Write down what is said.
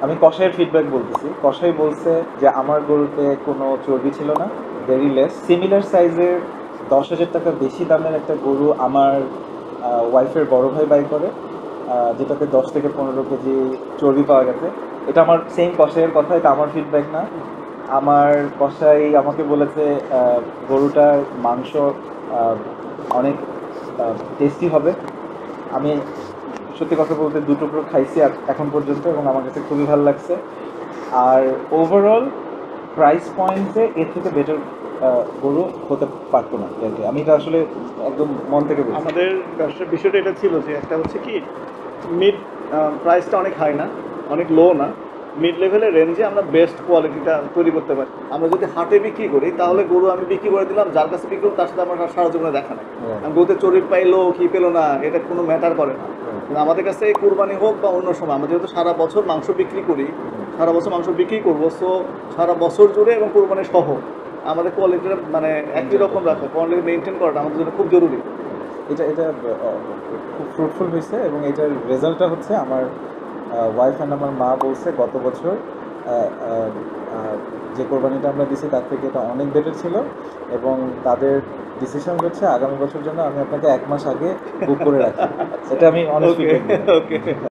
আমি কসাইয়ের ফিডব্যাক বলতেছি। কসাই বলছে যে আমার গরুতে কোনো চর্বি ছিল না, ভেরি লেস। সিমিলার সাইজের 10,000 টাকা বেশি দামের একটা গরু আমার ওয়াইফের বড় ভাই বাই করে, যেটাতে 10 থেকে 15 কেজি চর্বি পাওয়া গেছে। এটা আমার সেম কসাইয়ের কথা, এটা আমার ফিডব্যাক না। আমার কসাই আমাকে বলেছে গরুটার মাংস আহ, অনেক টেস্টি হবে। আমি সত্যি কথা বলতে 2 টুকরো খাইছি এখন পর্যন্ত, এবং আমার কাছে খুবই ভালো লাগছে। আর ওভারঅল প্রাইস পয়েন্টে এর থেকে বেটার গরু হতে পারতো না আর কি। আমি এটা আসলে একদম মন থেকে বলছি। আমাদের ব্যবসার বিষয়টা এটা ছিল যে একটা হচ্ছে কি মিড প্রাইসটা অনেক হাই না, অনেক লো না, মিড লেভেলের রেঞ্জে আমরা বেস্ট কোয়ালিটিটা তৈরি করতে পারি। আমরা যদি হাটে বিক্রি করি তাহলে গরু আমি বিক্রি করে দিলাম, যার কাছে বিক্রি করবো তার সাথে আমার সারা জীবনে দেখা নেই। আমি গরুতে চর্বি পাইলো কি পেলো না এটা কোনো ম্যাটার করে না। কিন্তু আমাদের কাছে কুরবানি হোক বা অন্য সময় আমরা যেহেতু সারা বছর মাংস বিক্রি করি, সারা বছর মাংস বিক্রি করবো, সো সারা বছর জুড়ে এবং কুরবানি সহ আমাদের কোয়ালিটিটা মানে একই রকম রাখা, কোয়ালিটি মেনটেন করাটা আমাদের জন্য খুব জরুরি। এটা এটা খুব ফ্রুটফুল হয়েছে, এবং এটার রেজাল্টটা হচ্ছে আমার ওয়াইফ অ্যান্ড আমার মা বলছে গত বছর যে কোরবানিটা আমরা দিছি তার থেকে এটা অনেক বেটার ছিল, এবং তাদের ডিসিশন হচ্ছে আগামী বছর জন্য আমি আপনাকে 1 মাস আগে বুক করে রাখি। এটা আমি অনেক ওকে ওকে।